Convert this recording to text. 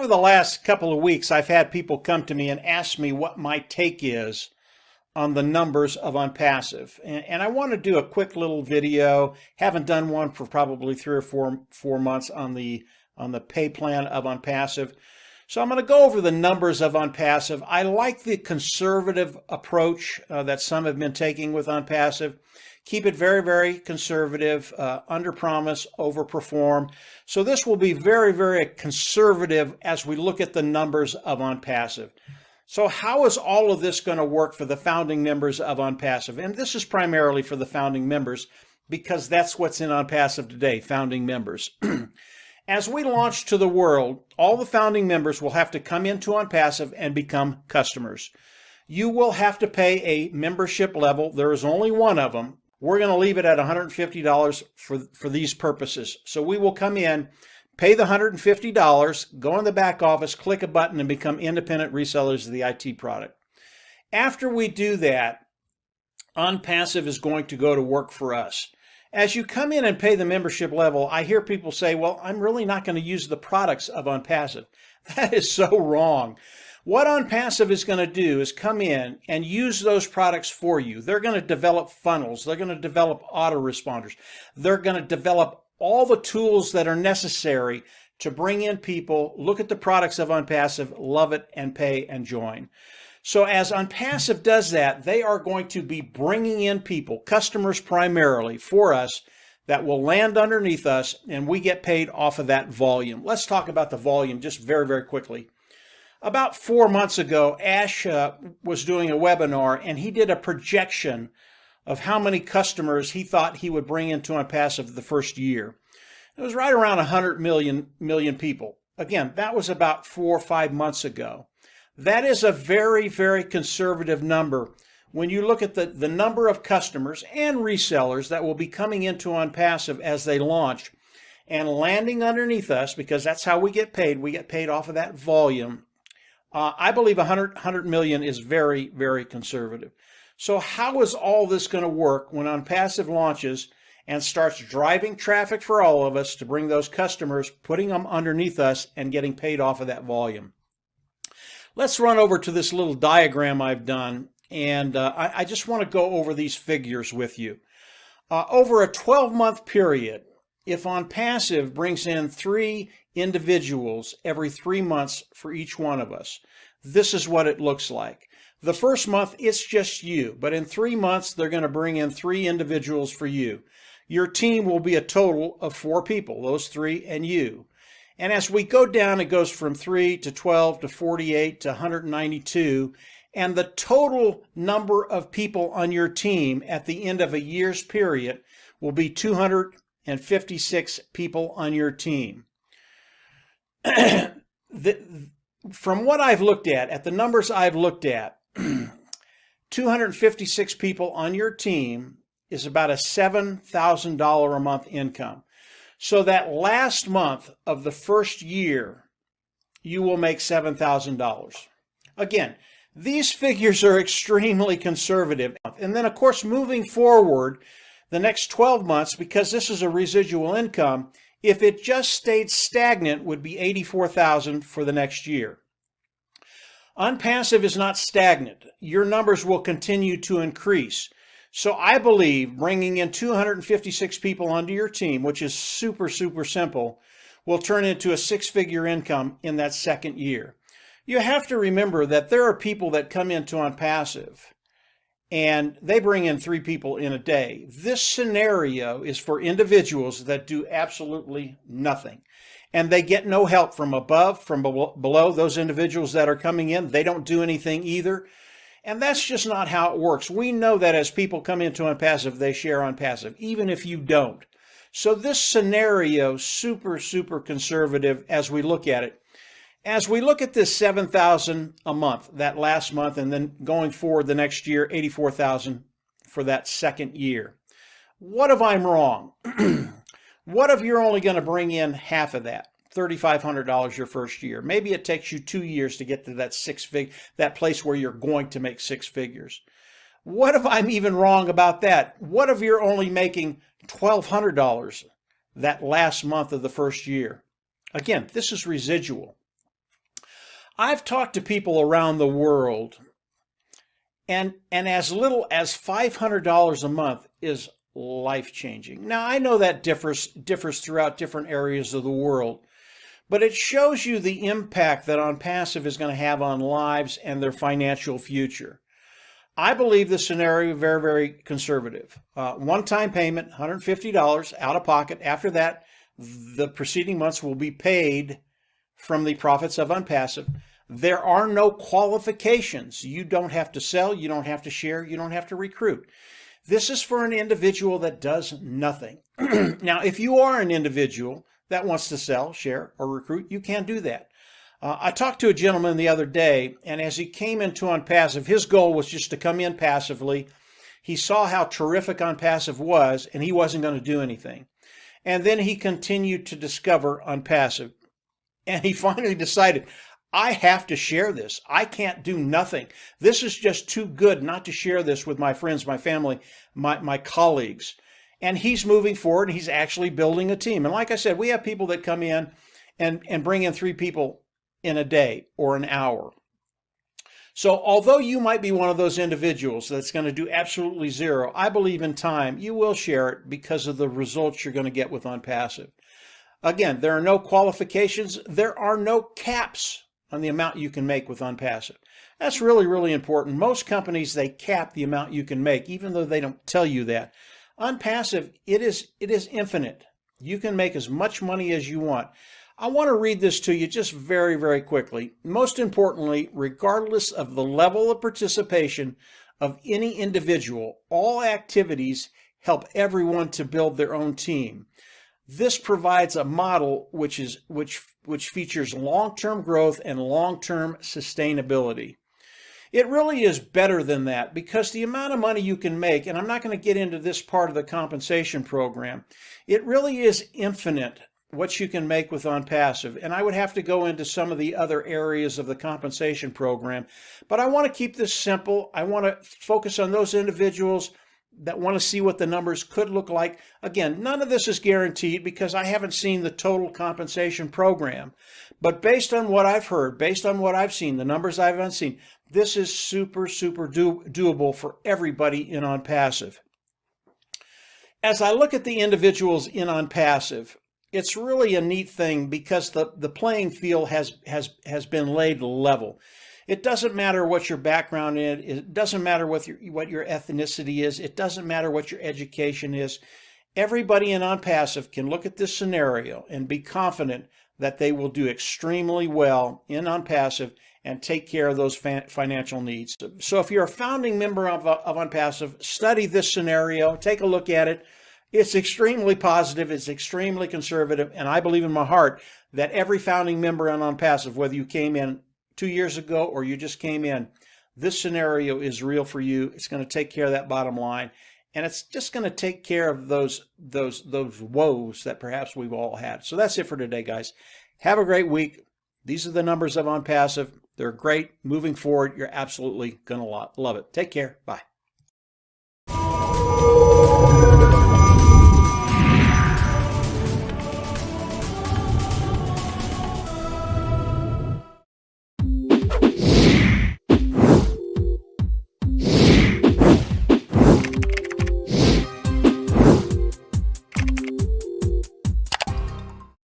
over the last couple of weeks, I've had people come to me and ask me what my take is on the numbers of ONPASSIVE. And I want to do a quick little video. Haven't done one for probably 3 or 4 months on the pay plan of ONPASSIVE. So I'm going to go over the numbers of ONPASSIVE. I like the conservative approach that some have been taking with ONPASSIVE. Keep it very, very conservative, under promise, over perform. So this will be very, very conservative as we look at the numbers of ONPASSIVE. So how is all of this going to work for the founding members of ONPASSIVE? And this is primarily for the founding members because that's what's in ONPASSIVE today, founding members. As we launch to the world, all the founding members will have to come into ONPASSIVE and become customers. You will have to pay a membership level. There is only one of them. We're going to leave it at $150 for these purposes. So we will come in, pay the $150, go in the back office, click a button, and become independent resellers of the IT product. After we do that, ONPASSIVE is going to go to work for us. As you come in and pay the membership level, I hear people say, well, I'm really not going to use the products of ONPASSIVE. That is so wrong. What ONPASSIVE is going to do is come in and use those products for you. They're going to develop funnels. They're going to develop autoresponders. They're going to develop all the tools that are necessary to bring in people, look at the products of ONPASSIVE, love it, and pay and join. So as ONPASSIVE does that, they are going to be bringing in people, customers primarily, for us that will land underneath us, and we get paid off of that volume. Let's talk about the volume just very, very quickly. About 4 months ago, Ash was doing a webinar, and he did a projection of how many customers he thought he would bring into ONPASSIVE the first year. It was right around 100 million people. Again, that was about 4 or 5 months ago. That is a very, very conservative number when you look at the number of customers and resellers that will be coming into ONPASSIVE as they launch and landing underneath us, because that's how we get paid. We get paid off of that volume. I believe 100 million is very, very conservative. So how is all this going to work when ONPASSIVE launches and starts driving traffic for all of us to bring those customers, putting them underneath us and getting paid off of that volume? Let's run over to this little diagram I've done, and I just want to go over these figures with you. Over a 12-month period, if ONPASSIVE brings in 3 individuals every 3 months for each one of us, this is what it looks like. The first month, it's just you, but in 3 months, they're going to bring in 3 individuals for you. Your team will be a total of 4 people, those 3 and you. And as we go down, it goes from 3 to 12 to 48 to 192, and the total number of people on your team at the end of a year's period will be 256 people on your team. From what I've looked at the numbers I've looked at, 256 people on your team is about a $7,000 a month income. So that last month of the first year, you will make $7,000. Again, these figures are extremely conservative. And then, of course, moving forward, the next 12 months, because this is a residual income, if it just stayed stagnant, would be $84,000 for the next year. ONPASSIVE is not stagnant. Your numbers will continue to increase. So I believe bringing in 256 people onto your team, which is super, super simple, will turn into a 6-figure income in that second year. You have to remember that there are people that come into ONPASSIVE and they bring in 3 people in a day. This scenario is for individuals that do absolutely nothing. And they get no help from above, from below. Those individuals that are coming in, they don't do anything either. And that's just not how it works. We know that as people come into ONPASSIVE, they share ONPASSIVE, even if you don't. So this scenario, super, super conservative as we look at it. As we look at this $7,000 a month, that last month, and then going forward the next year, $84,000 for that second year. What if I'm wrong? What if you're only going to bring in half of that? $3,500 your first year. Maybe it takes you 2 years to get to that place where you're going to make 6 figures. What if I'm even wrong about that? What if you're only making $1,200 that last month of the first year? Again, this is residual. I've talked to people around the world, and as little as $500 a month is life-changing. Now, I know that differs throughout different areas of the world, but it shows you the impact that ONPASSIVE is going to have on lives and their financial future. I believe the scenario is very, very conservative. One-time payment, $150 out of pocket. After that, the preceding months will be paid from the profits of ONPASSIVE. There are no qualifications. You don't have to sell, you don't have to share, you don't have to recruit. This is for an individual that does nothing. Now, if you are an individual that wants to sell, share, or recruit, you can do that. I talked to a gentleman the other day, and as he came into ONPASSIVE, his goal was just to come in passively. He saw how terrific ONPASSIVE was, and he wasn't going to do anything. And then he continued to discover ONPASSIVE. And he finally decided, I have to share this. I can't do nothing. This is just too good not to share this with my friends, my family, my colleagues. And he's moving forward, and he's actually building a team. And like I said, we have people that come in and bring in 3 people in a day or an hour. So although you might be one of those individuals that's going to do absolutely zero, I believe in time you will share it because of the results you're going to get with ONPASSIVE. Again, there are no qualifications. There are no caps on the amount you can make with ONPASSIVE. That's really, really important. Most companies, they cap the amount you can make, even though they don't tell you that. ONPASSIVE, it is infinite. You can make as much money as you want. I want to read this to you just very, very quickly. Most importantly, regardless of the level of participation of any individual, all activities help everyone to build their own team. This provides a model which features long-term growth and long-term sustainability. It really is better than that, because the amount of money you can make, and I'm not going to get into this part of the compensation program, it really is infinite what you can make with ONPASSIVE. And I would have to go into some of the other areas of the compensation program, but I want to keep this simple. I want to focus on those individuals that want to see what the numbers could look like. Again, none of this is guaranteed because I haven't seen the total compensation program. But based on what I've heard, based on what I've seen, the numbers I've seen, this is super, super doable for everybody in ONPASSIVE. As I look at the individuals in ONPASSIVE, it's really a neat thing because the playing field has been laid level. It doesn't matter what your background is. It doesn't matter what your ethnicity is. It doesn't matter what your education is. Everybody in ONPASSIVE can look at this scenario and be confident that they will do extremely well in ONPASSIVE and take care of those financial needs. So if you're a founding member of ONPASSIVE, study this scenario, take a look at it. It's extremely positive, it's extremely conservative, and I believe in my heart that every founding member on ONPASSIVE, whether you came in 2 years ago or you just came in, this scenario is real for you. It's going to take care of that bottom line, and it's just going to take care of those woes that perhaps we've all had. So that's it for today, guys. Have a great week. These are the numbers of ONPASSIVE. They're great. Moving forward, you're absolutely going to love it. Take care. Bye.